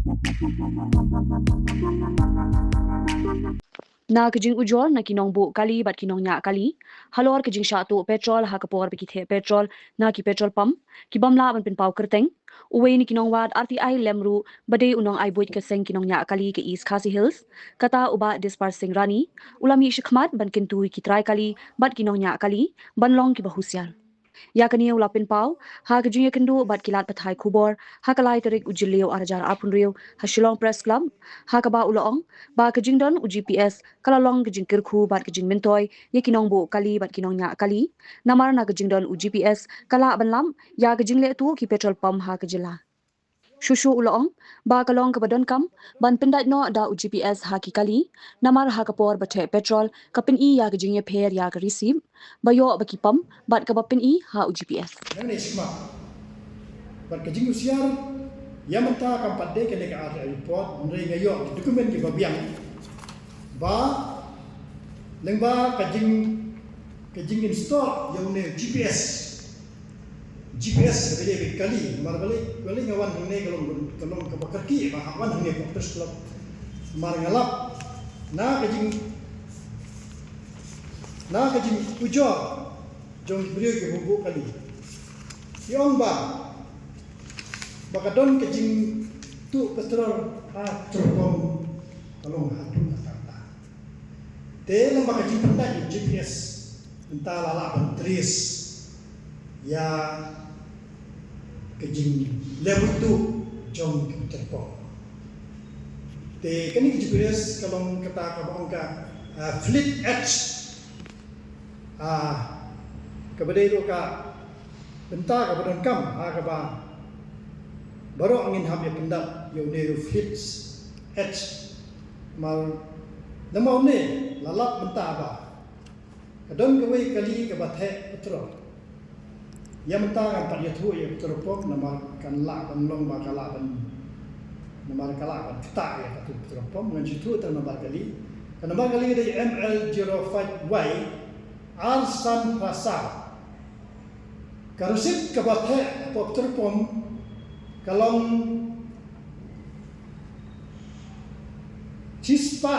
Na kajing ujol na kinong bu kali bat kinong nya kali halor kajing sha tu petrol ha kapor biki the petrol na ki petrol pump ki bamla ban pin pau kerteng uwe ni kinong wat RTI lemru bade unong ai buit keseng kinong nya kali ke East Khasi Hills kata uba dispar sing rani ulami shikmat ban kintu ki trai kali bat kinong nya kali banlong ki bahusial ya kania ulapin pau ha kajing kendu bat kilat pathai khubor ha kalai terik ujilio arajar apun rio ha Shillong Press Club ha kaba ulong ba kajing don UGPS kalalong kajing kirkhu bat kajing mentoy ye kinong bo kali bat kinong nya kali namar na kajing don UGPS kala banlam ya kajing le tu ki petrol pump ha kajila Shushu ulong ba kalong kabadon kam ban pindat no da UGPS ha ki kali namar ha kapor bathe petrol kapin I ya kajing ye pher ya ka receive bayo baki pam bat kabapin I ha UGPS Nang isma berkejing usiar yang mentah akan pada kena ke arah report mengenai ngayo dokumen di babiang ba lengba kejing install yang ne GPS sebelum kali mar balik ngawan hang kalau ke bakarki ba hawan hang ne terus club mar ngalap na kejing ujo jong beliau ke bubu kali Yong ba bakadon kejing tu petrol terpom kalau hadu kata te lamba kejing pendak GPS entah lala pentris ya kejing level tu jong terpom te kini GPS kalau kata kabangka fleet edge kepada itu ka bentar kepada kam kaba baru angin habis pendak yang dia fits edge mal lemau ni lalap bentar ba kadon kewe kali ke bathe petrol yang bentar kan tak tu ya petrol pom nama kan la kan long ba kala ban nama kala ban tak ya tu petrol pom dengan situ tu nama kali dari ML05Y Arsan Pasar Karusip kebathe petrol pom kalong cispa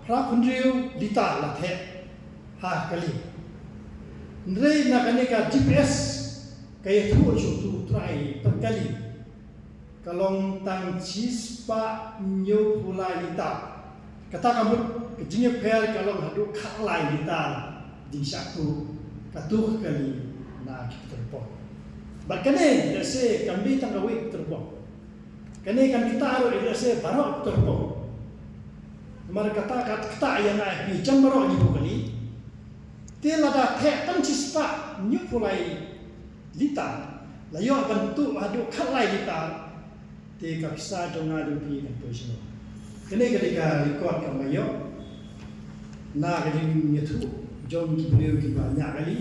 prapunriu lita lathe ha kali ndrei na kaneka GPS kaya tu tu try perkali kalong tang cispa nyu pulai lita kata kamu kejingnya per kalong hadu khalai lita di satu katu kali na terpon Bakane dase kambi tanggawi terbang. Kane kan kita aro dase barok terbang. Mar kata yang ai pi jam barok ni kali. Te lada the tan cispa nyu pulai lita. Layo bantu adu khalai lita. Te kapsa jonga du pi kan posino. Kane ketika record kamayo na kali nyetu jom ki beliau ki banyak kali.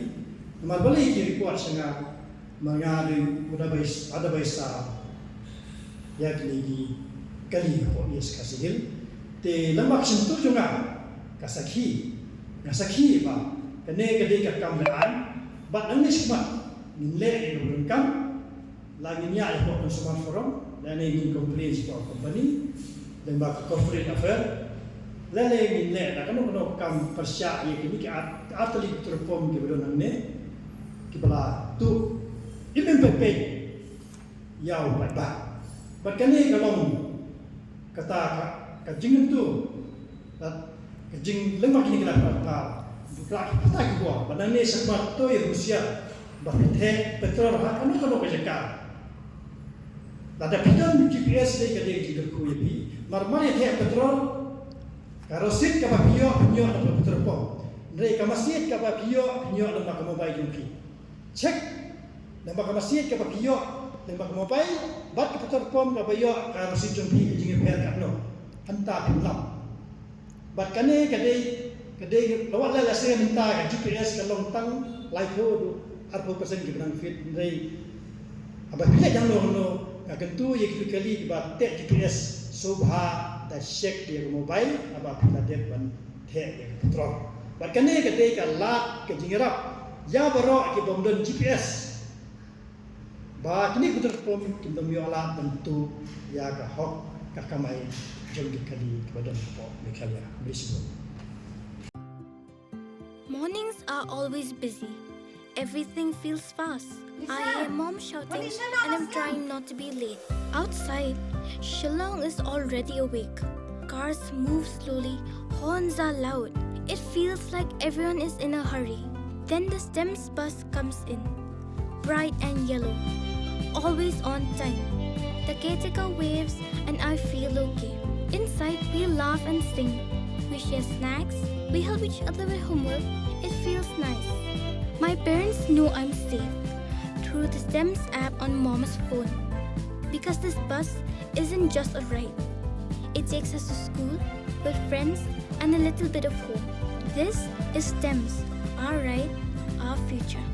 Mar balik ki record sangat mengadu ada baisa ya kini kali ko yes kasigil te lamak sentuh juga kasaki ba kene kede ka kameran ba anis ma nile no kam lagi nya ko consumer forum dan ini complaints for company dan ba corporate affair lele nile da kanu kam persya ye kini ka atli terpom ke bedon ne kibala tu Ibn Pepe yau ba kani kalong kata kajing tu kajing lemak ni kena pa buka kita gua banane sebab tu Rusia bahte petrol ha kanu kalau kajaka ada pidan GPS ni kade jigar ku yebi marmane the petrol karosit ka papio ada petrol pom ndai ka masjid ka papio ada ka mobile jumpi check Nampak masjid ke pakiyo, nampak mobile, bat ke petrol pom ke bayo ka rosi jompi ke jingin per kapno. Hanta pinlam. Bat kane kadai lawat la se minta ka GPS ka long tang lai ko do arpo persen ke benang fit ndai. Aba pila jang no ka kentu ye kali ba te GPS subha da check dia mobile aba pila de ban the ye petrol. Bat kane kadai ka lat ke jingirap ya baro ke bomdon GPS ba kini kuter pom kindom yo ala bentuk ya ka hok kakamay jom dikali kepada po Mekhalia. Beri Mornings are always busy. Everything feels fast. I hear mom shouting and I'm trying not to be late. Outside, Shillong is already awake. Cars move slowly, horns are loud. It feels like everyone is in a hurry. Then the STEMS bus comes in, bright and yellow, always on time. The caretaker waves and I feel okay. Inside, we laugh and sing. We share snacks, we help each other with homework. It feels nice. My parents know I'm safe through the STEMS app on mom's phone. Because this bus isn't just a ride. It takes us to school with friends and a little bit of hope. This is STEMS, our ride, our future.